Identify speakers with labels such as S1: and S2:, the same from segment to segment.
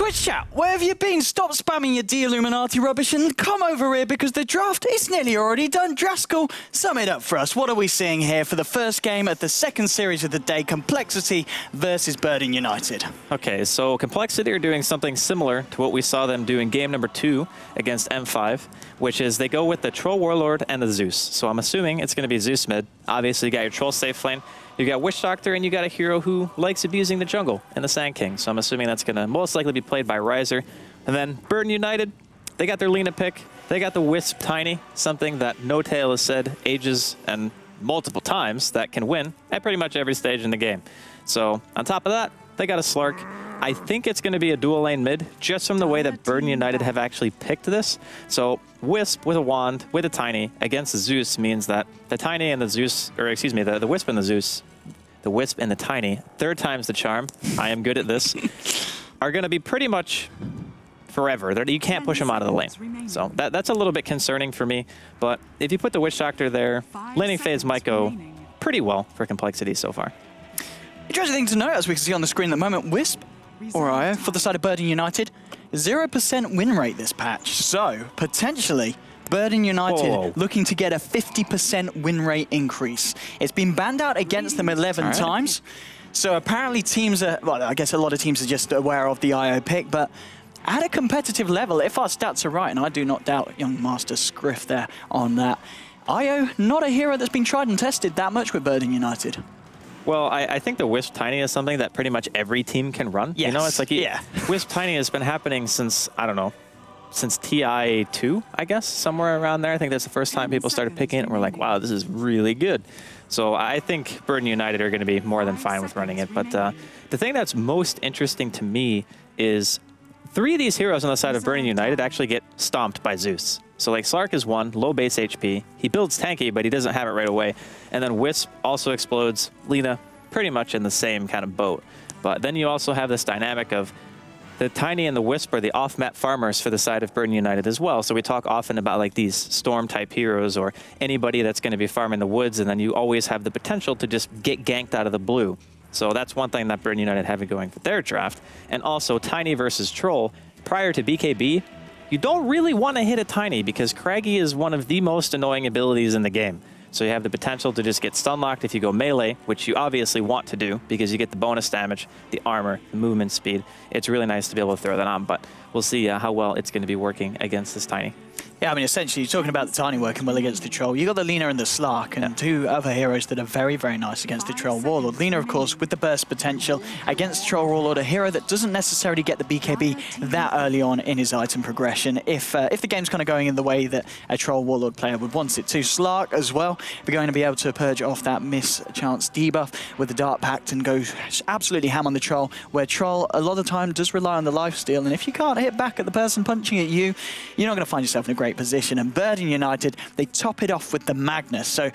S1: Twitch chat, where have you been? Stop spamming your D-Illuminati rubbish and come over here because the draft is nearly already done. Draskell, sum it up for us. What are we seeing here for the first game at the second series of the day, Complexity versus Burden United?
S2: Okay, so Complexity are doing something similar to what we saw them do in game number 2 against M5, which is they go with the Troll Warlord and the Zeus. So I'm assuming it's going to be Zeus mid. Obviously, you got your Troll safe lane. You got Witch Doctor, and you got a hero who likes abusing the jungle in the Sand King. So I'm assuming that's going to most likely be played by Riser. And then Burden United, they got their Lina pick. They got the Wisp Tiny, something that No Tail has said ages and multiple times that can win at pretty much every stage in the game. So on top of that, they got a Slark. I think it's going to be a dual lane mid, just from the way that Burden United have actually picked this. So Wisp with a wand, with a Tiny, against the Zeus means that the Tiny and the Zeus, or excuse me, the Wisp and the Zeus, the Wisp and the Tiny, third time's the charm, I am good at this, are going to be pretty much forever. You can't push them out of the lane. So that's a little bit concerning for me. But if you put the Witch Doctor there, laning phase might go pretty well for Complexity so far.
S1: Interesting thing to note, as we can see on the screen at the moment, Wisp, or IO, for the side of Burden United, 0% win rate this patch. So, potentially, Burden United looking to get a 50% win rate increase. It's been banned out against them 11 times. So apparently teams are, well, I guess a lot of teams are just aware of the IO pick, but at a competitive level, if our stats are right, and I do not doubt young Master Scriff there on that, IO, not a hero that's been tried and tested that much with Burden United.
S2: Well, I think the Wisp Tiny is something that pretty much every team can run.
S1: Yes.
S2: You know, it's like, Wisp Tiny has been happening since, I don't know, since TI2, I guess, somewhere around there. I think that's the first time people started picking it and we're like, wow, this is really good. So I think Burden United are going to be more than fine with running it. But the thing that's most interesting to me is 3 of these heroes on the side of Burden United actually get stomped by Zeus. So like Slark is 1, low base HP. He builds tanky, but he doesn't have it right away. And then Wisp also explodes. Lina pretty much in the same kind of boat. But then you also have this dynamic of the Tiny and the Wisp are the off-map farmers for the side of Burden United as well. So we talk often about like these Storm-type heroes or anybody that's going to be farming the woods, and then you always have the potential to just get ganked out of the blue. So that's one thing that Burden United have going for their draft. And also Tiny versus Troll. Prior to BKB, you don't really want to hit a Tiny because Craggy is one of the most annoying abilities in the game. So you have the potential to just get stun locked if you go melee, which you obviously want to do because you get the bonus damage, the armor, the movement speed. It's really nice to be able to throw that on, but we'll see how well it's going to be working against this Tiny.
S1: Yeah, I mean, essentially, you're talking about the Tiny working well against the Troll. You got the Lina and the Slark, and 2 other heroes that are very, very nice against the Troll Warlord. Lina, of course, with the burst potential against the Troll Warlord, a hero that doesn't necessarily get the BKB that early on in his item progression. If the game's kind of going in the way that a Troll Warlord player would want it to. Slark as well, we're going to be able to purge off that mischance debuff with the Dark Pact and go absolutely ham on the Troll, where Troll a lot of the time does rely on the lifesteal, and if you can't hit back at the person punching at you, you're not going to find yourself in a great position. And Burden United, they top it off with the Magnus. So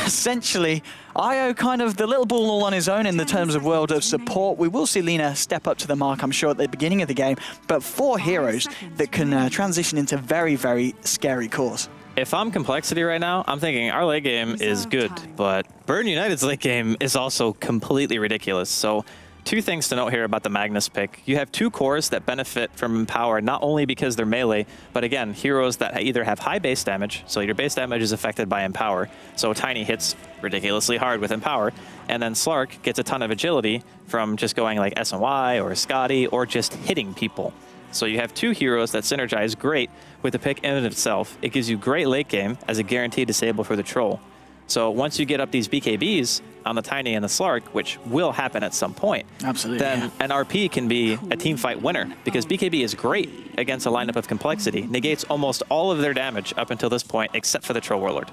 S1: essentially, IO kind of the little ball all on his own in the terms of world of support. We will see Lina step up to the mark, I'm sure, at the beginning of the game, but 4 heroes that can transition into very, very scary cores.
S2: If I'm Complexity right now, I'm thinking our late game is good, but Burden United's late game is also completely ridiculous. So 2 things to note here about the Magnus pick. You have 2 cores that benefit from Empower, not only because they're melee, but again, heroes that either have high base damage, so your base damage is affected by Empower, so Tiny hits ridiculously hard with Empower, and then Slark gets a ton of agility from just going like SNY or Scotty or just hitting people. So you have 2 heroes that synergize great with the pick in and of itself. It gives you great late game as a guaranteed disable for the Troll. So once you get up these BKBs on the Tiny and the Slark, which will happen at some point, then an RP can be a team fight winner because BKB is great against a lineup of Complexity. Negates almost all of their damage up until this point, except for the Troll Warlord.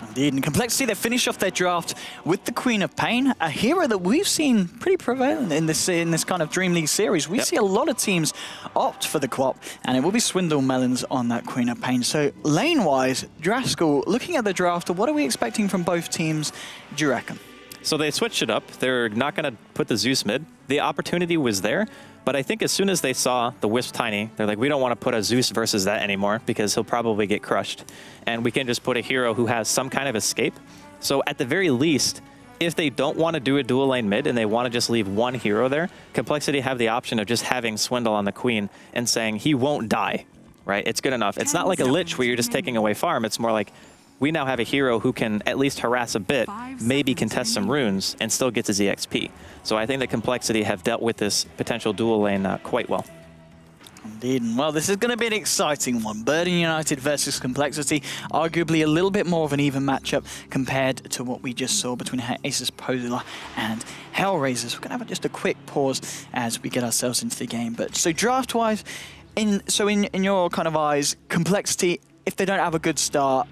S1: Indeed, in Complexity, they finish off their draft with the Queen of Pain, a hero that we've seen pretty prevalent in this kind of Dream League series. We see a lot of teams opt for the Quap, and it will be Swindle Melons on that Queen of Pain. So lane-wise, Draskell, looking at the draft, what are we expecting from both teams, do you reckon?
S2: So they switched it up. They're not going to put the Zeus mid. The opportunity was there, but I think as soon as they saw the Wisp Tiny, they're like, we don't want to put a Zeus versus that anymore because he'll probably get crushed. And we can just put a hero who has some kind of escape. So at the very least, if they don't want to do a dual lane mid and they want to just leave one hero there, Complexity have the option of just having Swindle on the Queen and saying he won't die, right? It's good enough. It's not like a Lich where you're just taking away farm. It's more like we now have a hero who can at least harass a bit, maybe contest some runes, and still gets his EXP. So I think that Complexity have dealt with this potential dual lane quite well.
S1: Indeed. Well, this is going to be an exciting one. Burden United versus Complexity. Arguably a little bit more of an even matchup compared to what we just saw between Asus.Polar and Hellraisers. We're going to have just a quick pause as we get ourselves into the game. But so draft-wise, in your kind of eyes, Complexity, if they don't have a good start,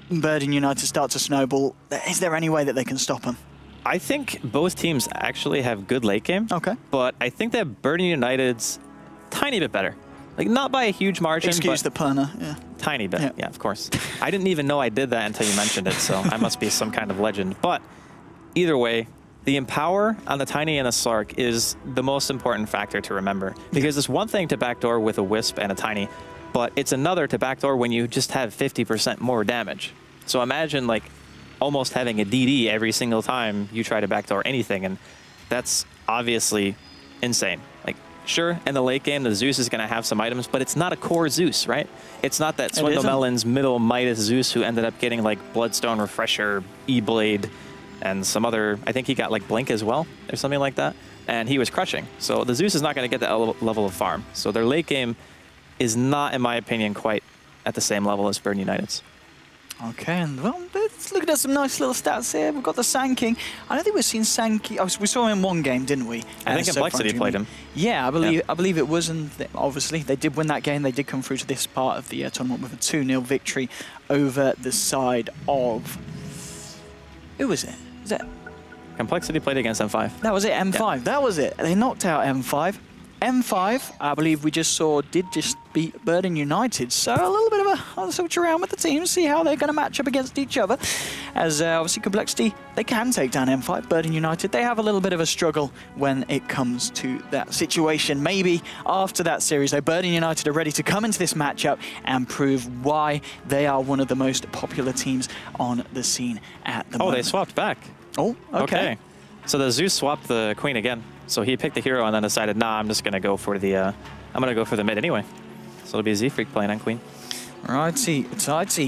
S1: Burden United start to snowball, is there any way that they can stop them?
S2: I think both teams actually have good late game.
S1: Okay.
S2: But I think that Burden United's tiny bit better. Like, not by a huge margin.
S1: Excuse the punner, yeah.
S2: Tiny bit, yeah, of course. I didn't even know I did that until you mentioned it, so I must be some kind of legend. But either way, the Empower on the Tiny and the Slark is the most important factor to remember. Because it's one thing to backdoor with a Wisp and a Tiny, but it's another to backdoor when you just have 50% more damage. So imagine, like, almost having a DD every single time you try to backdoor anything, and that's obviously insane. Like, sure, in the late game, the Zeus is going to have some items, but it's not a core Zeus, right? It's not that Swindle Melon's middle Midas Zeus who ended up getting, like, Bloodstone Refresher, E-Blade, and some other, I think he got, like, Blink as well, or something like that, and he was crushing. So the Zeus is not going to get that level of farm. So their late game is not, in my opinion, quite at the same level as Burden United's.
S1: Okay, and well, let's look at some nice little stats here. We've got the Sand King. I don't think we've seen Sand King. Oh, we saw him in one game, didn't we?
S2: I think Complexity played him.
S1: Yeah, I believe it was, and obviously they did win that game. They did come through to this part of the tournament with a 2-0 victory over the side of... Who was it? Was it?
S2: Complexity played against M5.
S1: That was it, M5. Yeah. That was it. They knocked out M5. M5, I believe we just saw, did just beat Burden United. So a little bit of a switch around with the teams, see how they're going to match up against each other. As obviously Complexity, they can take down M5. Burden United, they have a little bit of a struggle when it comes to that situation. Maybe after that series, though, Burden United are ready to come into this matchup and prove why they are one of the most popular teams on the scene at the moment.
S2: Oh, they swapped back.
S1: Oh, okay.
S2: So the Zeus swapped the Queen again. So he picked the hero and then decided, nah, I'm just gonna go for the mid anyway. So it'll be Z-Freak playing on Queen.
S1: Righty,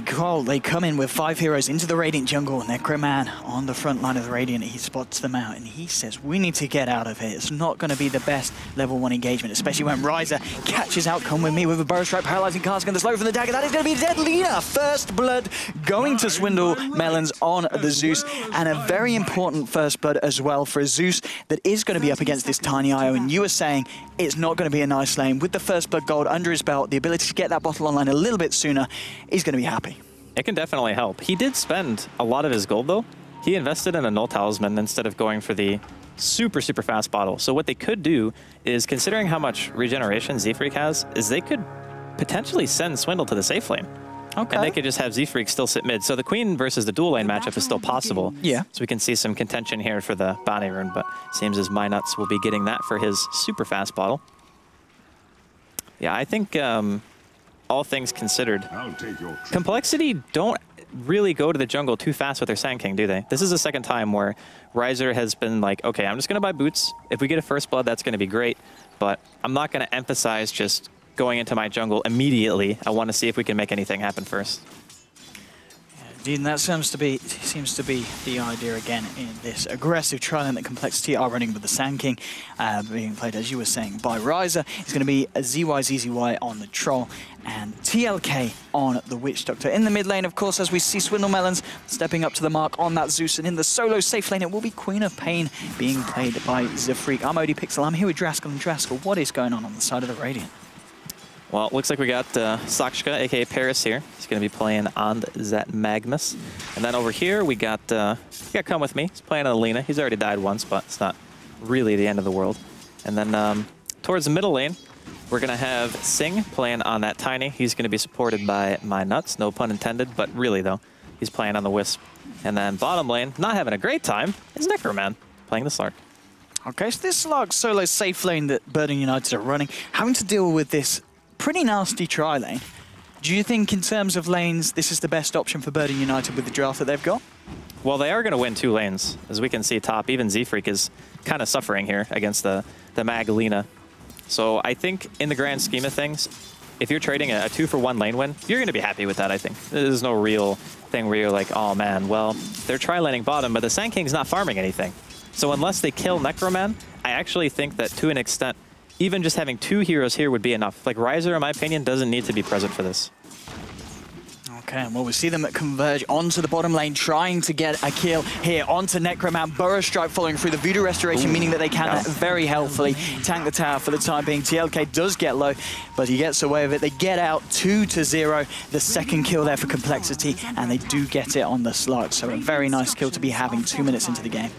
S1: Cole, they come in with 5 heroes into the Radiant jungle, and Necroman on the front line of the Radiant, he spots them out, and he says, we need to get out of here. It's not going to be the best level 1 engagement, especially when Ryza catches out, come with me with a Burrow Strike, Paralyzing Cast, going to slow from the dagger. That is going to be dead. Lina, first blood going to Swindle Melons on the Zeus, and a very important first blood as well for a Zeus that is going to be up against this Tiny IO, and you were saying it's not going to be a nice lane. With the first blood gold under his belt, the ability to get that bottle online a little bit sooner, he's going to be happy.
S2: It can definitely help. He did spend a lot of his gold, though. He invested in a Null Talisman instead of going for the super fast bottle. So what they could do is, considering how much regeneration Z-Freak has, is they could potentially send Swindle to the safe lane. Okay. And they could just have Z-Freak still sit mid. So the Queen versus the dual lane matchup is still possible.
S1: Yeah.
S2: So we can see some contention here for the bounty rune, but seems as MyNuts will be getting that for his super fast bottle. Yeah, I think all things considered, Complexity don't really go to the jungle too fast with their Sand King, do they? This is the second time where Riser has been like, okay, I'm just going to buy boots. If we get a first blood, that's going to be great, but I'm not going to emphasize just going into my jungle immediately. I want to see if we can make anything happen first.
S1: Indeed, and that seems to be the idea again in this aggressive trial that Complexity are running with the Sand King, being played, as you were saying, by Ryza. It's going to be a ZYZZY on the Troll and TLK on the Witch Doctor. In the mid lane, of course, as we see Swindle Melons stepping up to the mark on that Zeus, and in the solo safe lane, it will be Queen of Pain being played by Z-Freak. I'm ODPixel, I'm here with Draskell, and Draskell, what is going on the side of the Radiant?
S2: Well, it looks like we got Sakshka, aka Paris here. He's going to be playing on that Magnus. And then over here, we got Come With Me. He's playing on Lina. He's already died once, but it's not really the end of the world. And then towards the middle lane, we're going to have Sing playing on that Tiny. He's going to be supported by MyNuts, no pun intended, but really, though, he's playing on the Wisp. And then bottom lane, not having a great time, is Necroman playing the Slark.
S1: Okay, so this Slark solo safe lane that Burden United are running, having to deal with this pretty nasty tri lane. Do you think in terms of lanes, this is the best option for Burden United with the draft that they've got?
S2: Well, they are going to win 2 lanes. As we can see top, even Z-Freak is kind of suffering here against the Mag Lina. So I think in the grand scheme of things, if you're trading a 2-for-1 lane win, you're going to be happy with that, I think. There's no real thing where you're like, oh man, well, they're tri-laning bottom, but the Sand King's not farming anything. So unless they kill Necroman, I actually think that to an extent, even just having 2 heroes here would be enough. Like Riser, in my opinion, doesn't need to be present for this.
S1: Okay, well, we see them converge onto the bottom lane, trying to get a kill here onto Necroman. Burrow Strike following through the Voodoo Restoration, meaning that they can very helpfully tank the tower for the time being. TLK does get low, but he gets away with it. They get out 2-0. The second kill there for Complexity, and they do get it on the slot. So a very nice kill to be having 2 minutes into the game.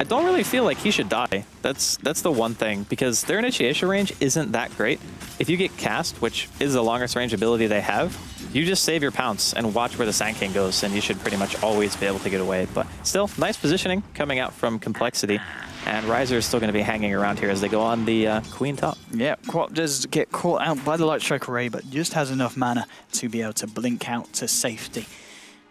S2: I don't really feel like he should die. That's the one thing, because their initiation range isn't that great. If you get cast, which is the longest range ability they have, you just save your pounce and watch where the Sand King goes, and you should pretty much always be able to get away. But still, nice positioning coming out from Complexity. And Riser is still going to be hanging around here as they go on the Queen top. Yeah,
S1: Quap does get caught out by the Light Strike Array, but just has enough mana to be able to blink out to safety.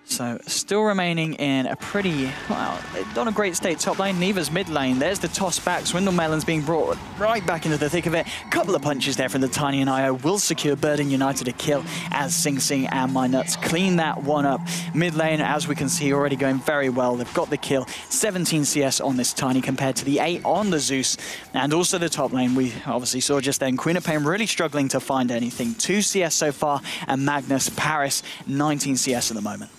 S1: So still remaining in a pretty, well, not a great state top lane, neither's mid lane. There's the toss back. Swindle Melon's being brought right back into the thick of it. Couple of punches there from the Tiny and IO will secure Burden United a kill as Sing Sing and My Nuts clean that one up. Mid lane, as we can see, already going very well. They've got the kill. 17 CS on this Tiny compared to the 8 on the Zeus. And also the top lane, we obviously saw just then, Queen of Pain really struggling to find anything. 2 CS so far, and Magnus Paris, 19 CS at the moment.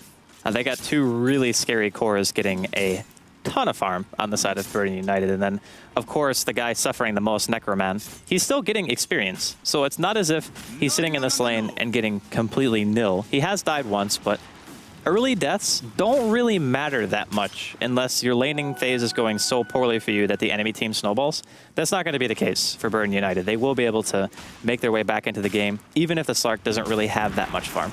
S2: They got 2 really scary cores getting a ton of farm on the side of Burden United. And then, of course, the guy suffering the most, Necroman, he's still getting experience. So it's not as if he's sitting in this lane and getting completely nil. He has died once, but early deaths don't really matter that much unless your laning phase is going so poorly for you that the enemy team snowballs. That's not going to be the case for Burden United. They will be able to make their way back into the game, even if the Slark doesn't really have that much farm.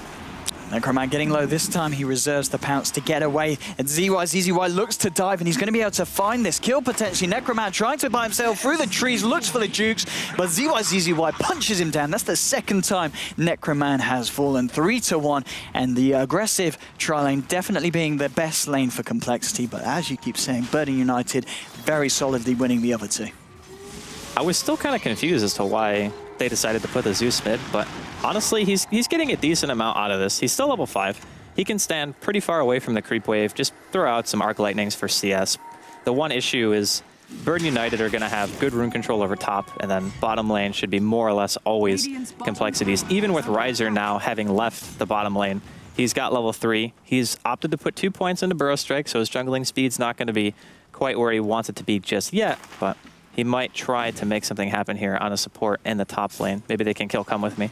S1: Necroman getting low this time. He reserves the pounce to get away. And ZYZZY looks to dive, and he's going to be able to find this kill potentially. Necroman trying to buy himself through the trees, looks for the jukes, but ZYZZY punches him down. That's the second time Necroman has fallen. 3-1, and the aggressive tri-lane definitely being the best lane for Complexity. But as you keep saying, Burden United very solidly winning the other 2.
S2: I was still kind of confused as to why they decided to put the Zeus mid, but honestly, he's getting a decent amount out of this. He's still level 5. He can stand pretty far away from the creep wave, just throw out some Arc Lightnings for CS. The one issue is Burden United are going to have good rune control over top, and then bottom lane should be more or less always Complexities. Even with Riser now having left the bottom lane, he's got level 3. He's opted to put 2 points into Burrow Strike, so his jungling speed's not going to be quite where he wants it to be just yet, but he might try to make something happen here on a support in the top lane. Maybe they can kill Come With Me.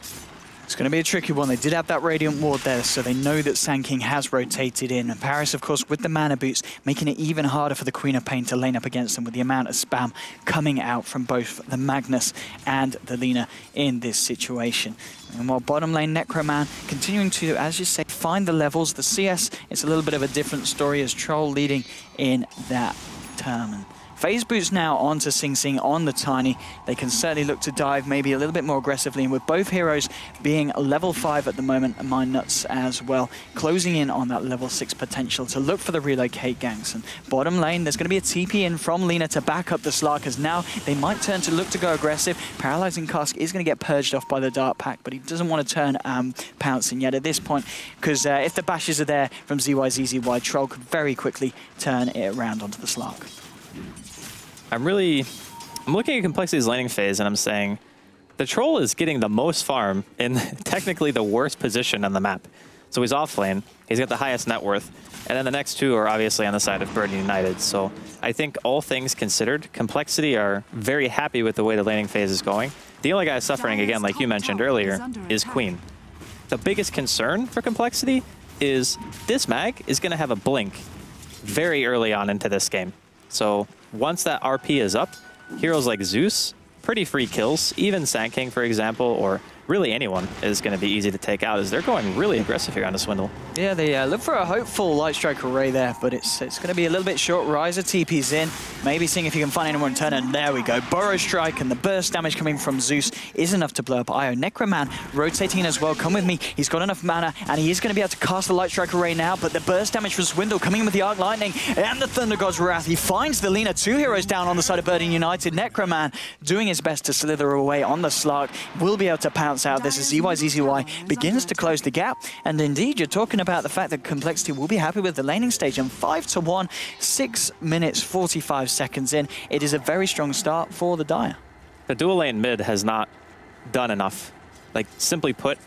S1: It's going to be a tricky one. They did have that Radiant Ward there, so they know that Sand King has rotated in. And Paris, of course, with the mana boots, making it even harder for the Queen of Pain to lane up against them with the amount of spam coming out from both the Magnus and the Lina in this situation. And while bottom lane Necroman continuing to, as you say, find the levels. The CS, it's a little bit of a different story as Troll leading in that term. Phase boots now onto Sing Sing on the Tiny. They can certainly look to dive maybe a little bit more aggressively, and with both heroes being level 5 at the moment, and My Nuts as well, closing in on that level 6 potential to look for the relocate ganks. And bottom lane, there's going to be a TP in from Lina to back up the Slark, as now they might turn to look to go aggressive. Paralyzing Cask is going to get purged off by the Dark Pack, but he doesn't want to turn pouncing yet at this point, because if the bashes are there from ZYZZY, Troll could very quickly turn it around onto the Slark.
S2: I'm looking at Complexity's laning phase, and I'm saying the Troll is getting the most farm in technically the worst position on the map. So he's off lane, he's got the highest net worth, and then the next 2 are obviously on the side of Burden United. So I think all things considered, Complexity are very happy with the way the laning phase is going. The only guy suffering, again, like you mentioned earlier, is Queen. The biggest concern for Complexity is this mag is going to have a blink very early on into this game. So once that RP is up, heroes like Zeus, pretty free kills. Even Sand King, for example, or really anyone is going to be easy to take out, as they're going really aggressive here on the Swindle.
S1: Yeah, they look for a hopeful Light Strike array there, but it's going to be a little bit short. Riser TP's in, maybe seeing if you can find anyone in turn, and there we go. Burrow Strike, and the burst damage coming from Zeus is enough to blow up Io. Necroman rotating as well. Come with me. He's got enough mana, and he is going to be able to cast the Light Strike array now, but the burst damage from Swindle coming in with the Arc Lightning and the Thunder God's Wrath. He finds the Lina. 2 heroes down on the side of Burden United. Necroman doing his best to slither away on the Slark. Will be able to pounce out this as ZYZZY begins to close the gap. And indeed, you're talking about the fact that Complexity will be happy with the laning stage. And 5-1, 6 minutes, 45 seconds in. It is a very strong start for the Dire.
S2: The dual lane mid has not done enough. Like, simply put,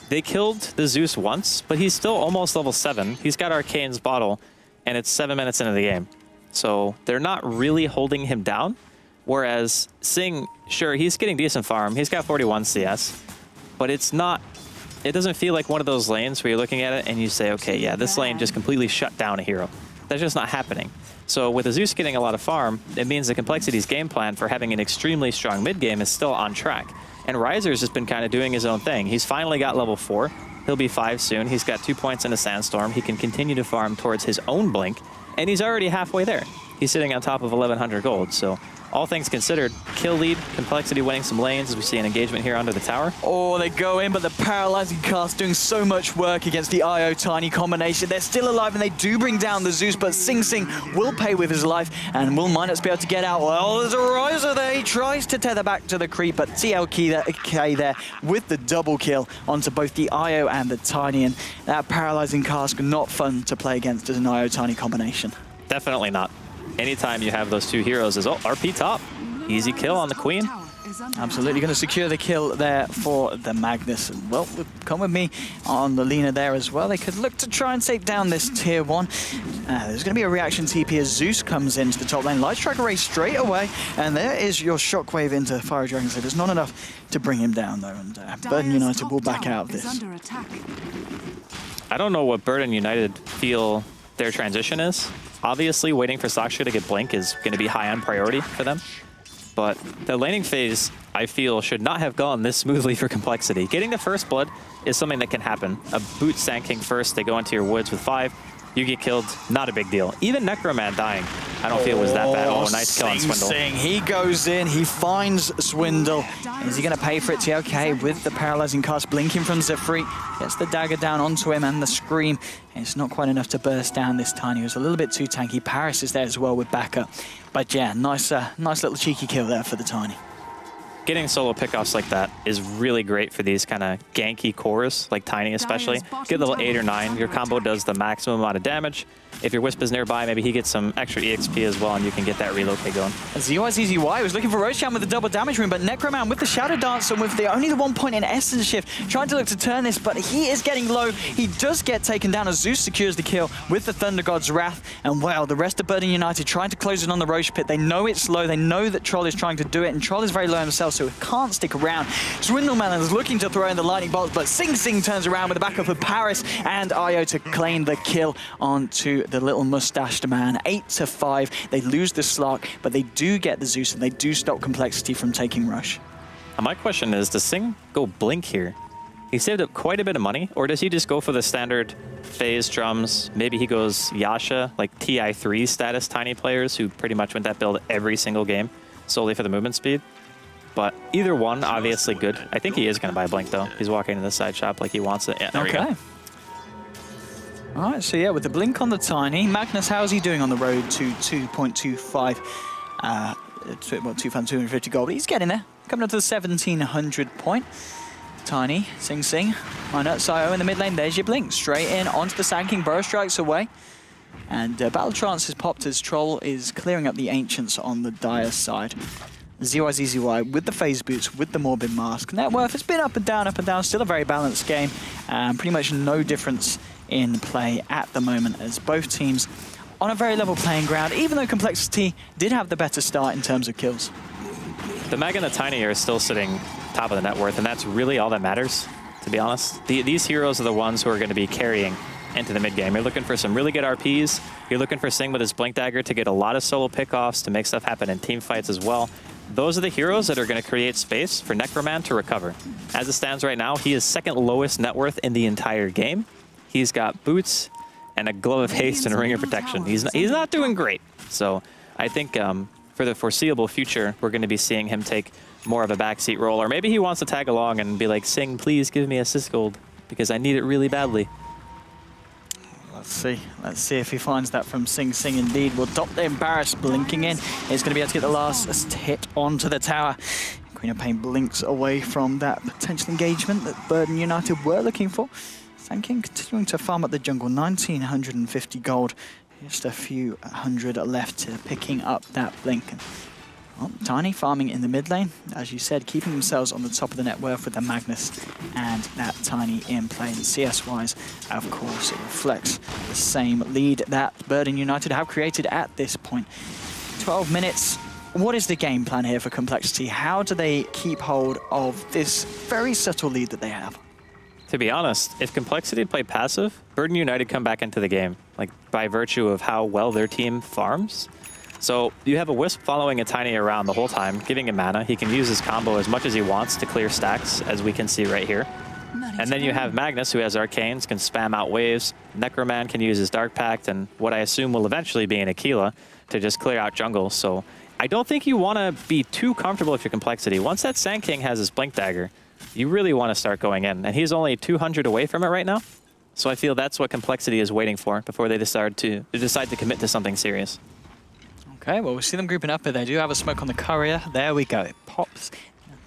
S2: they killed the Zeus once, but he's still almost level 7. He's got Arcane's bottle, and it's 7 minutes into the game. So they're not really holding him down. Whereas Sing, sure, he's getting decent farm. He's got 41 CS, but it doesn't feel like one of those lanes where you're looking at it and you say, okay, yeah, this lane just completely shut down a hero. That's just not happening. So with the Zeus getting a lot of farm, it means the Complexity's game plan for having an extremely strong mid game is still on track. And Riser's just been kind of doing his own thing. He's finally got level 4. He'll be 5 soon. He's got 2 points in a Sandstorm. He can continue to farm towards his own Blink, and he's already halfway there. He's sitting on top of 1,100 gold, so all things considered, kill lead, Complexity winning some lanes as we see an engagement here under the tower.
S1: Oh, they go in, but the Paralyzing Cast doing so much work against the Io Tiny combination. They're still alive, and they do bring down the Zeus, but Sing Sing will pay with his life, and will Minus be able to get out? Well, there's a Riser there. He tries to tether back to the creep, but TLK there with the double kill onto both the Io and the Tiny, and that Paralyzing Cast not fun to play against as an Io Tiny combination.
S2: Definitely not. Anytime you have those 2 heroes is, oh, RP top. Easy kill on the Queen.
S1: Absolutely going to secure the kill there for the Magnus. Well, come with me on the Lina there as well. They could look to try and take down this tier 1. There's going to be a reaction TP as Zeus comes into the top lane. Light Strike array straight away, and there is your shockwave into Fire Dragon. So there's not enough to bring him down though, and Burden United will back out of this.
S2: I don't know what Burden United feel their transition is. Obviously, waiting for Saksha to get Blink is going to be high on priority for them. But the laning phase, I feel, should not have gone this smoothly for Complexity. Getting the first blood is something that can happen. A boot Sand King first, they go into your woods with 5. You get killed, not a big deal. Even Necroman dying, I don't feel was that bad. Oh, nice kill on Swindle.
S1: He goes in, he finds Swindle. Is he going to pay for it? TLK with the Paralyzing Cast blinking from Zephyr. Gets the dagger down onto him and the Scream. It's not quite enough to burst down this Tiny. It was a little bit too tanky. Paris is there as well with backup. But yeah, nice little cheeky kill there for the Tiny.
S2: Getting solo pickoffs like that is really great for these kind of ganky cores, like Tiny especially. Get level 8 or 9, your combo does the maximum amount of damage. If your Wisp is nearby, maybe he gets some extra EXP as well, and you can get that relocate going.
S1: ZYZZY was looking for Roshan with the double damage rune, but Necroman with the Shadow Dance and with only the 1 point in Essence Shift, trying to look to turn this, but he is getting low. He does get taken down as Zeus secures the kill with the Thunder God's Wrath. And wow, the rest of Burden United trying to close it on the Roche Pit. They know it's low, they know that Troll is trying to do it, and Troll is very low himself, so he can't stick around. Swindleman is looking to throw in the lightning bolts, but Sing Sing turns around with the backup of Paris and Io to claim the kill onto the little mustached man. 8-5. They lose the Slark, but they do get the Zeus, and they do stop Complexity from taking Rush.
S2: My question is, does Sing go Blink here? He saved up quite a bit of money, or does he just go for the standard phase drums? Maybe he goes Yasha, like TI3 status Tiny players who pretty much went that build every single game, solely for the movement speed. But either one, obviously good. I think he is going to buy Blink, though. He's walking in the side shop like he wants it. Yeah, there we go.
S1: All right, so yeah, with the Blink on the Tiny, Magnus, how's he doing on the road to 2.25? 2,250 gold. He's getting there, coming up to the 1,700 point. Tiny, Sing Sing, Minus Io in the mid lane. There's your Blink, straight in onto the Sand King. Burrow strikes away. And Battle Trance is popped as Troll is clearing up the Ancients on the Dire side. ZYZZY with the phase boots, with the Morbid Mask. Net worth has been up and down, still a very balanced game. Pretty much no difference in play at the moment as both teams on a very level playing ground, even though Complexity did have the better start in terms of kills.
S2: The Mag and the Tiny are still sitting top of the net worth, and that's really all that matters, to be honest. These heroes are the ones who are going to be carrying into the mid game. You're looking for some really good RPs. You're looking for Sing with his Blink Dagger to get a lot of solo pickoffs, to make stuff happen in team fights as well. those are the heroes that are going to create space for Necroman to recover. As it stands right now, he is second lowest net worth in the entire game. He's got boots and a glove of haste and a ring of protection. He's not doing great. So I think for the foreseeable future, we're going to be seeing him take more of a backseat role. Or maybe he wants to tag along and be like, Sing, please give me assist gold because I need it really badly.
S1: Let's see. Let's see if he finds that from Sing Sing indeed. We'll dot the Embarrass blinking in. He's going to be able to get the last hit onto the tower. Queen of Pain blinks away from that potential engagement that Burden United were looking for. Sand King continuing to farm up the jungle, 1,950 gold. Just a few hundred left to picking up that blink. Well, Tiny farming in the mid lane, as you said, keeping themselves on the top of the net worth with the Magnus and that Tiny in play. And CS-wise, of course, it reflects the same lead that Burden United have created at this point. 12 minutes. What is the game plan here for Complexity? How do they keep hold of this very subtle lead that they have?
S2: To be honest, if Complexity play passive, Burden United come back into the game, like by virtue of how well their team farms. So you have a Wisp following a Tiny around the whole time, giving him mana. He can use his combo as much as he wants to clear stacks, as we can see right here. And then you have Magnus, who has Arcanes, can spam out waves. Necroman can use his Dark Pact, and what I assume will eventually be an Aquila to just clear out jungle. So I don't think you want to be too comfortable with your Complexity. Once that Sand King has his Blink Dagger, you really want to start going in. And he's only 200 away from it right now. So I feel that's what Complexity is waiting for before they decide to commit to something serious.
S1: Okay, well, we see them grouping up, but they do have a smoke on the courier. There we go. It pops.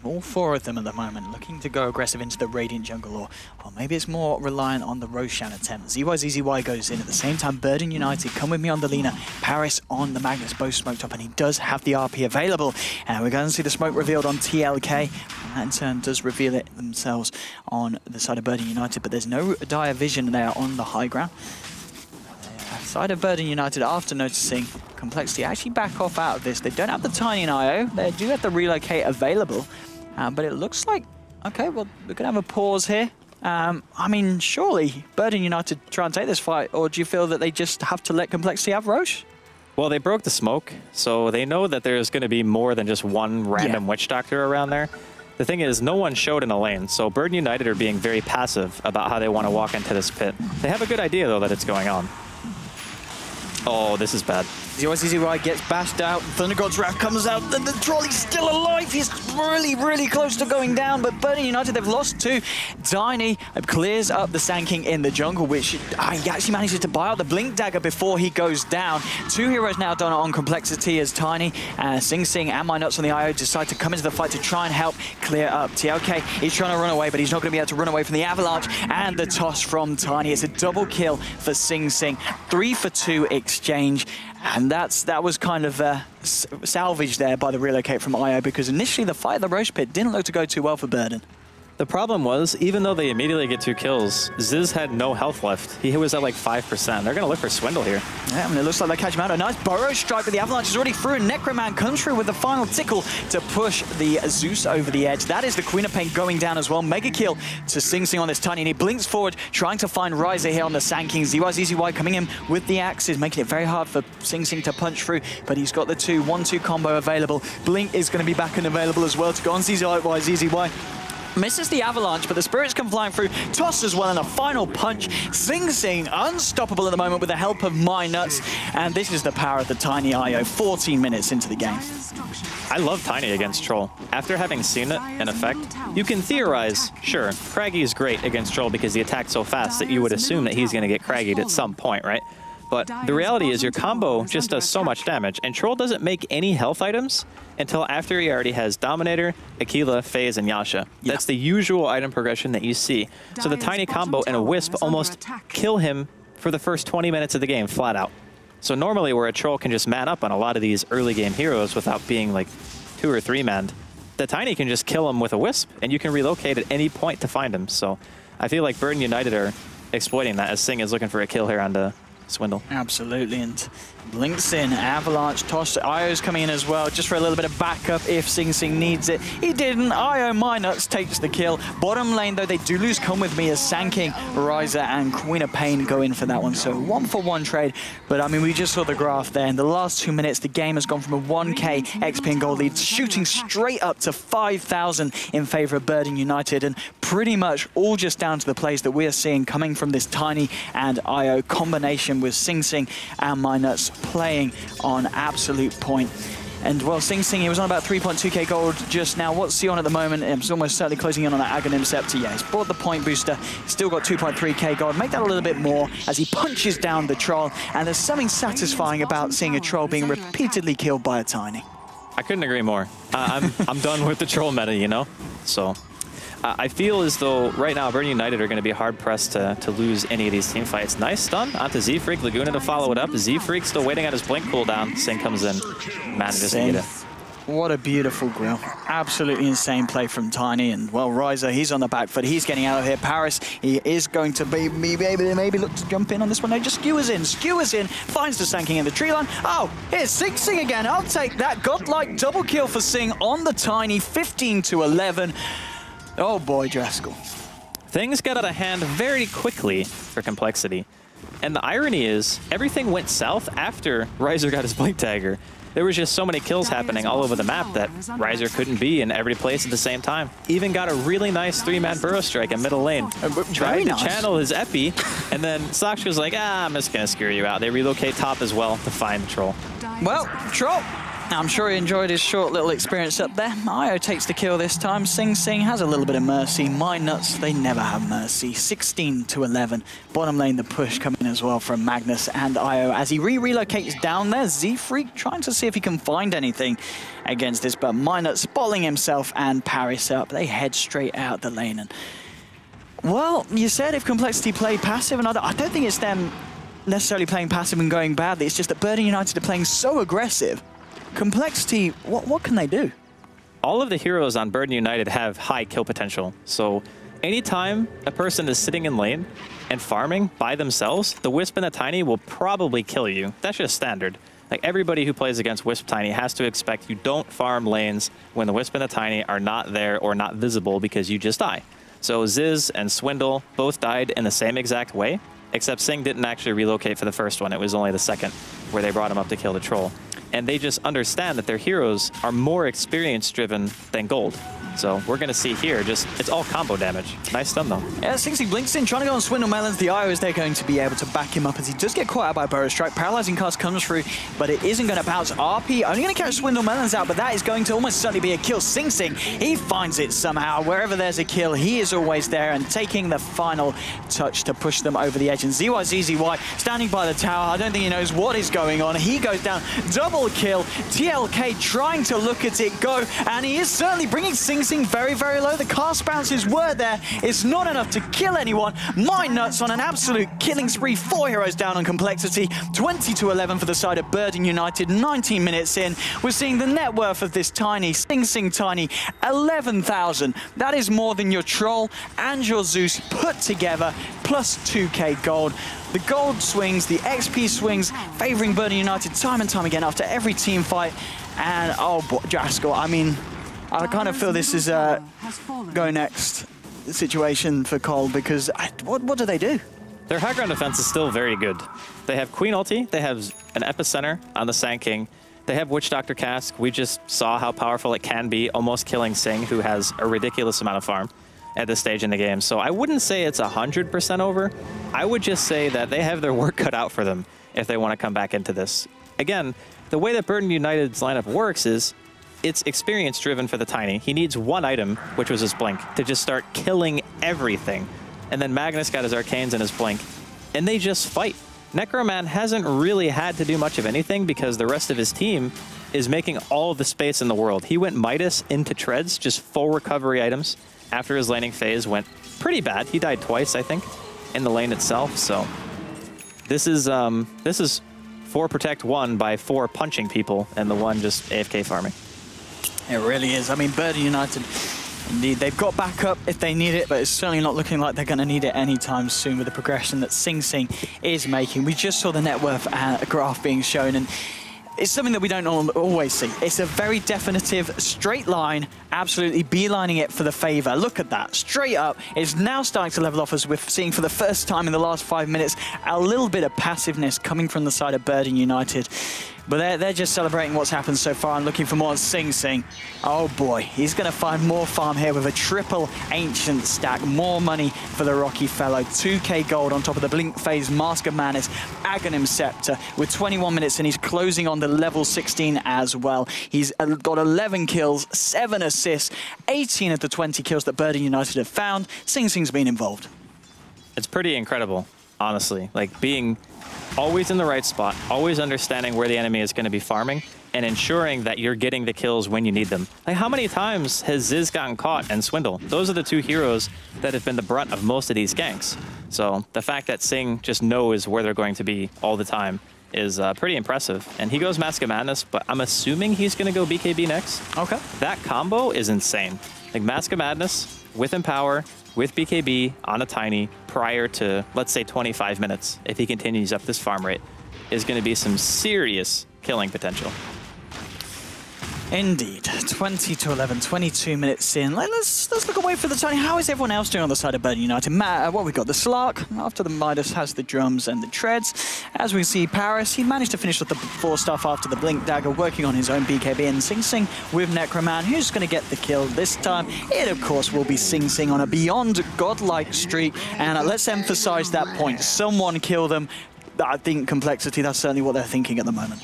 S1: All four of them at the moment looking to go aggressive into the Radiant jungle, or maybe it's more reliant on the Roshan attempt. ZYZZY goes in at the same time. Burden United come with me on the Lina. Paris on the Magnus, both smoked up, and he does have the RP available. And we're going to see the smoke revealed on TLK. And that in turn does reveal it themselves on the side of Burden United, but there's no dire vision there on the high ground. Side of Burden United, after noticing Complexity actually back off out of this. They don't have the Tiny in IO. They do have the relocate available. But it looks like, okay, well, we're going to have a pause here. I mean, surely Burden United try and take this fight, or do you feel that they just have to let Complexity have Roche?
S2: Well, they broke the smoke, so they know that there's going to be more than just one random Witch Doctor around there. The thing is, no one showed in a lane, so Burden United are being very passive about how they want to walk into this pit. They have a good idea, though, that it's going on. Oh, this is bad.
S1: ZYZZY gets bashed out. Thunder God's Wrath comes out. The trolley's still alive. He's really, really close to going down. But Burden United, they've lost two. Tiny clears up the Sand King in the jungle, which he actually manages to buy out the Blink Dagger before he goes down. Two heroes now done on Complexity as Tiny, Sing Sing and My Nuts on the IO decide to come into the fight to try and help clear up. TLK, he's trying to run away, but he's not going to be able to run away from the Avalanche and the toss from Tiny. It's a double kill for Sing Sing. 3 for 2 exchange. And that was kind of salvaged there by the relocate from IO, because initially the fight at the Roche pit didn't look to go too well for Burden.
S2: The problem was, even though they immediately get 2 kills, Ziz had no health left. He was at like 5%. They're going to look for Swindle here.
S1: Yeah, I mean, it looks like they catch him out. A nice burrow strike, but the Avalanche is already through, and Necroman comes through with the final tickle to push the Zeus over the edge. That is the Queen of Pain going down as well. Mega kill to Sing Sing on this Tiny, and he blinks forward, trying to find Riser here on the Sand King. ZYZZY coming in with the axes, making it very hard for Sing Sing to punch through, but he's got the 1-2 combo available. Blink is going to be back and available as well to go on ZYZZY. Misses the Avalanche, but the Spirits come flying through. Toss as well, and a final punch. Sing Sing unstoppable at the moment with the help of My Nuts. And this is the power of the Tiny IO, 14 minutes into the game.
S2: I love Tiny against Troll. After having seen it in effect, you can theorize, sure, Craggy is great against Troll because he attacks so fast that you would assume that he's going to get Craggied at some point, right? But the reality is your combo just does so much damage, and Troll doesn't make any health items until after he already has Dominator, Aquila, FaZe, and Yasha. Yeah. That's the usual item progression that you see. So the Tiny combo and a Wisp almost kill him for the first 20 minutes of the game, flat out. So normally where a Troll can just man up on a lot of these early game heroes without being like 2 or 3 manned, the Tiny can just kill him with a Wisp, and you can relocate at any point to find him. So I feel like Burden United are exploiting that, as Sing is looking for a kill here onto Swindle.
S1: Absolutely, and blinks in, Avalanche, toss, IO's coming in as well, just for a little bit of backup if Sing Sing needs it. He didn't, IO MyNuts takes the kill. Bottom lane though, they do lose Come With Me as Sanking, Ryza and Queen of Pain go in for that one, so 1-for-1 trade. But I mean, we just saw the graph there. In the last 2 minutes, the game has gone from a 1k XP and gold lead, shooting straight up to 5,000 in favor of Burden United, and pretty much all just down to the plays that we are seeing coming from this Tiny and IO combination with Sing Sing and MyNuts playing on absolute point. And well, Sing Sing, he was on about 3.2k gold just now. What's he on at the moment? He's almost certainly closing in on that Aghanim Scepter. Yeah, he's bought the point booster. Still got 2.3k gold. Make that a little bit more as he punches down the troll. And there's something satisfying about seeing a troll being repeatedly killed by a Tiny.
S2: I couldn't agree more. I'm done with the troll meta, you know? So I feel as though right now Burden United are going to be hard-pressed to lose any of these team fights. Nice stun onto Z-Freak. Laguna to follow it up. Z-Freak still waiting on his blink cooldown. Sing comes in. Manages to get it.
S1: What a beautiful grill. Absolutely insane play from Tiny. And, well, Ryza, he's on the back foot. He's getting out of here. Paris, he is going to maybe look to jump in on this one. No, just skewers in, finds the Sanking in the tree line. Oh, here's Sing Sing again. I'll take that. Godlike double kill for Sing on the Tiny, 15-11. Oh boy, Draskell.
S2: Things got out of hand very quickly for Complexity. And the irony is, everything went south after Ryzer got his Blink Dagger. There was just so many kills happening all over the map that Ryzer couldn't be in every place at the same time. Even got a really nice 3-man burrow strike in middle lane. Tried to channel his Epi, and then Saksh was like, I'm just gonna screw you out. They relocate top as well to find the troll.
S1: Well, troll. I'm sure he enjoyed his short little experience up there. IO takes the kill this time. Sing Sing has a little bit of mercy. MyNuts, they never have mercy. 16-11. Bottom lane, the push coming as well from Magnus and IO. As he relocates down there, Z-Freak trying to see if he can find anything against this, but MyNuts spotting himself and Paris up. They head straight out the lane. And well, you said if Complexity play passive, and I don't think it's them necessarily playing passive and going badly. It's just that Burden United are playing so aggressive. Complexity, what can they do?
S2: All of the heroes on Burden United have high kill potential. So anytime a person is sitting in lane and farming by themselves, the Wisp and the Tiny will probably kill you. That's just standard. Like everybody who plays against Wisp Tiny has to expect you don't farm lanes when the Wisp and the Tiny are not there or not visible because you just die. So Ziz and Swindle both died in the same exact way, except Sing didn't actually relocate for the first one. It was only the second where they brought him up to kill the troll. And they just understand that their heroes are more experience-driven than gold. So we're going to see here, just it's all combo damage. Nice stun, though.
S1: Yeah, 60 blinks in, trying to go on Swindle Melons. The IO is there going to be able to back him up as he does get caught out by Burrow Strike. Paralyzing cast comes through, but it isn't going to bounce. RP only going to catch Swindle Melons out, but that is going to almost certainly be a kill. Sing Sing, he finds it somehow. Wherever there's a kill, he is always there and taking the final touch to push them over the edge. And ZYZZY standing by the tower. I don't think he knows what is going on. He goes down, double kill. TLK trying to look at it go, and he is certainly bringing Sing Sing very, very low. The cast bounces were there. It's not enough to kill anyone. MyNuts on an absolute killing spree. 4 heroes down on Complexity. 20-11 for the side of Burden United. 19 minutes in. We're seeing the net worth of this Tiny, Sing Sing Tiny, 11,000. That is more than your Troll and your Zeus put together, plus 2k gold. The gold swings, the XP swings, favoring Burden United time and time again after every team fight. And, oh, boy, Draskell, I mean, I kind of feel this is a go next situation for Cole because what do they do?
S2: Their high ground defense is still very good. They have Queen ulti, they have an Epicenter on the Sand King, they have Witch Doctor Cask. We just saw how powerful it can be, almost killing Sing, who has a ridiculous amount of farm at this stage in the game. So I wouldn't say it's 100% over. I would just say that they have their work cut out for them if they want to come back into this. Again, the way that Burden United's lineup works is it's experience-driven for the Tiny. He needs one item, which was his Blink, to just start killing everything. And then Magnus got his Arcanes and his Blink, and they just fight. Necroman hasn't really had to do much of anything because the rest of his team is making all of the space in the world. He went Midas into Treads, just full recovery items, after his laning phase went pretty bad. He died twice, I think, in the lane itself. So this is 4 protect 1 by 4 punching people, and the one just AFK farming.
S1: It really is. I mean, Burden United, Indeed, they've got backup if they need it, but it's certainly not looking like they're going to need it anytime soon with the progression that Sing Sing is making. We just saw the net worth graph being shown, and it's something that we don't always see. It's a very definitive straight line, absolutely beelining it for the favor. Look at that, straight up. It's now starting to level off, as we're seeing for the first time in the last 5 minutes, a little bit of passiveness coming from the side of Birding United. But they're just celebrating what's happened so far and looking for more on Sing Sing. Oh boy, he's going to find more farm here with a triple ancient stack. More money for the Rocky fellow. 2k gold on top of the Blink Phase, Mask of Madness, Aghanim Scepter. With 21 minutes and he's closing on the level 16 as well. He's got 11 kills, 7 assists, 18 of the 20 kills that Birding United have found. Sing Sing's been involved.
S2: It's pretty incredible, honestly. Like, being always in the right spot, always understanding where the enemy is going to be farming, and ensuring that you're getting the kills when you need them. Like, how many times has Ziz gotten caught and Swindle? Those are the two heroes that have been the brunt of most of these ganks. So the fact that Sing just knows where they're going to be all the time is pretty impressive. And he goes Mask of Madness, but I'm assuming he's going to go BKB next.
S1: Okay.
S2: That combo is insane. Like, Mask of Madness with Empower, with BKB on a Tiny prior to, let's say, 25 minutes, if he continues up this farm rate, is going to be some serious killing potential.
S1: Indeed. 20 to 11, 22 minutes in. Let's look away for the Tiny. How is everyone else doing on the side of Birding United? Matt, what we got? The Slark, after the Midas, has the drums and the treads. As we see Paris, he managed to finish with the 4 stuff after the Blink Dagger, working on his own BKB, and Sing Sing with Necroman, who's going to get the kill this time. It, of course, will be Sing Sing on a beyond godlike streak, and let's emphasize that point. Someone kill them. I think Complexity, that's certainly what they're thinking at the moment.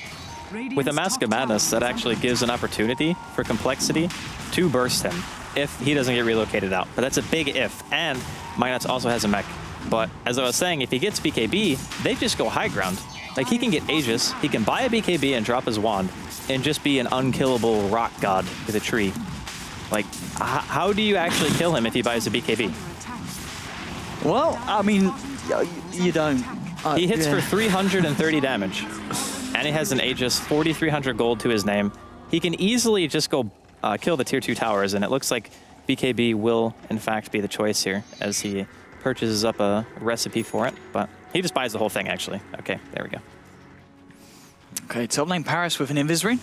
S2: With a Mask of Madness, that actually gives an opportunity for Complexity to burst him if he doesn't get relocated out. But that's a big if. And Minuts also has a mech. But as I was saying, if he gets BKB, they just go high ground. Like, he can get Aegis, he can buy a BKB and drop his wand, and just be an unkillable rock god with a tree. Like, how do you actually kill him if he buys a BKB?
S1: Well, I mean, you don't.
S2: He hits for 330 damage. And he has an Aegis, 4,300 gold to his name. He can easily just go kill the tier 2 towers, and it looks like BKB will, in fact, be the choice here as he purchases up a recipe for it. But he just buys the whole thing, actually. Okay, there we go.
S1: Okay, top lane Paris with an Invis Ring.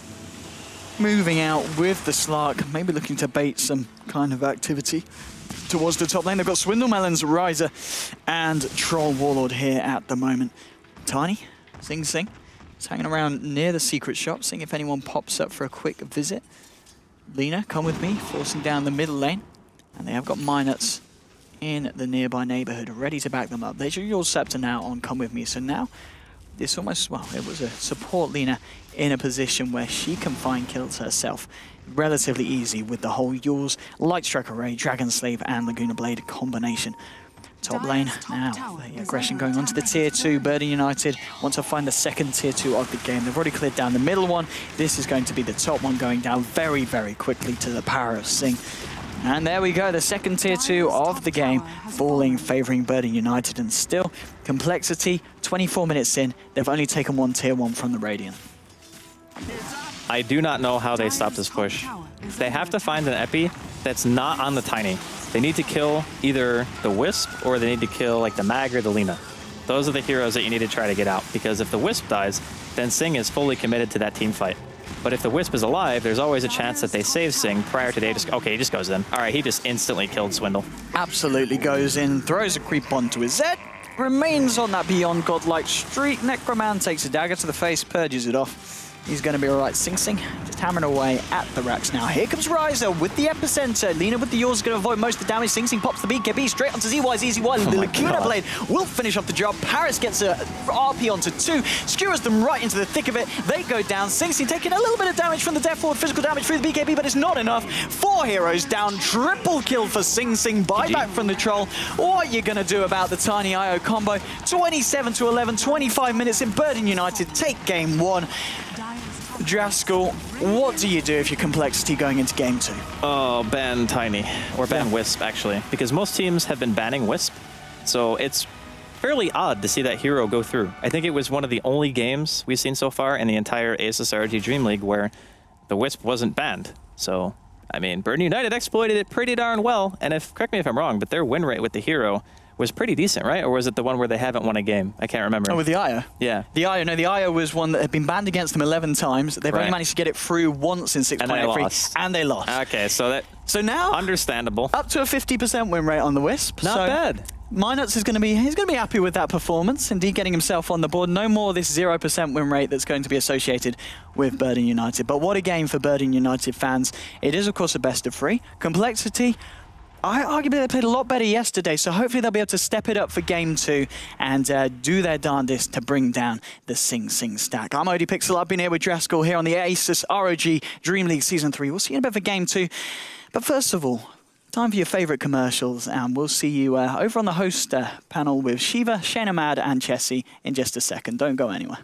S1: Moving out with the Slark, maybe looking to bait some kind of activity towards the top lane. They've got Swindle Melons, Riser, and Troll Warlord here at the moment. Tiny, Sing Sing. It's hanging around near the secret shop, seeing if anyone pops up for a quick visit. Lina, come with me, forcing down the middle lane. And they have got Minuts in the nearby neighborhood, ready to back them up. There's your Scepter now on Come With Me. So now, this almost, well, it was a support Lina in a position where she can find kills herself relatively easy with the whole Yule's Light Strike Array, Dragon Slave, and Laguna Blade combination. Top lane now, the aggression going on to the tier 2. Birding United want to find the second tier 2 of the game. They've already cleared down the middle one. This is going to be the top one going down very, very quickly to the power of Sing. And there we go, the second tier 2 of the game falling, favouring Birding United. And still, Complexity, 24 minutes in, they've only taken one tier 1 from the Radiant.
S2: I do not know how they stop this push. They have to find an Epi that's not on the Tiny. They need to kill either the Wisp or they need to kill like the Mag or the Lina. Those are the heroes that you need to try to get out, because if the Wisp dies, then Sing is fully committed to that team fight. But if the Wisp is alive, there's always a chance that they save Sing prior to they just... Okay, he just goes in. All right, he just instantly killed Swindle.
S1: Absolutely goes in, throws a creep onto his Zed, remains on that beyond godlike streak. Necroman takes a dagger to the face, purges it off. He's going to be all right. Sing Sing just hammering away at the racks now. Here comes Riser with the epicenter. Lina with the yours is going to avoid most of the damage. Sing Sing pops the BKB straight onto ZY. The Laguna Blade will finish off the job. Paris gets a RP onto 2, skewers them right into the thick of it. They go down. Sing Sing taking a little bit of damage from the death forward, physical damage through the BKB, but it's not enough. 4 heroes down. Triple kill for Sing Sing. Buyback from the Troll. What are you going to do about the Tiny IO combo? 27 to 11, 25 minutes in. Birding United take game 1. Draskell, what do you do if you're Complexity going into game 2?
S2: Oh, ban Tiny. Or ban Wisp, actually. Because most teams have been banning Wisp. So it's fairly odd to see that hero go through. I think it was one of the only games we've seen so far in the entire Asus ROG Dream League where the Wisp wasn't banned. So I mean, Burden United exploited it pretty darn well. And correct me if I'm wrong, but their win rate with the hero was pretty decent, right? Or was it the one where they haven't won a game? I can't remember.
S1: Oh, with the Io?
S2: Yeah.
S1: The Io, no, the Io was one that had been banned against them 11 times. They've only managed to get it through once in 6.83, and they lost.
S2: Okay, so
S1: now,
S2: understandable.
S1: Up to a 50% win rate on the Wisp.
S2: Not bad.
S1: Minuts is going to be happy with that performance. Indeed, getting himself on the board. No more this 0% win rate that's going to be associated with Burden United. But what a game for Burden United fans. It is, of course, a best of 3. Complexity, arguably they played a lot better yesterday, so hopefully they'll be able to step it up for Game 2 and do their darndest to bring down the Sing Sing stack. I'm ODPixel. I've been here with Driscoll here on the Asus ROG Dream League Season 3. We'll see you in a bit for Game 2. But first of all, time for your favourite commercials, and we'll see you over on the host panel with Shiva, Shayna Mad and Chessie in just a second. Don't go anywhere.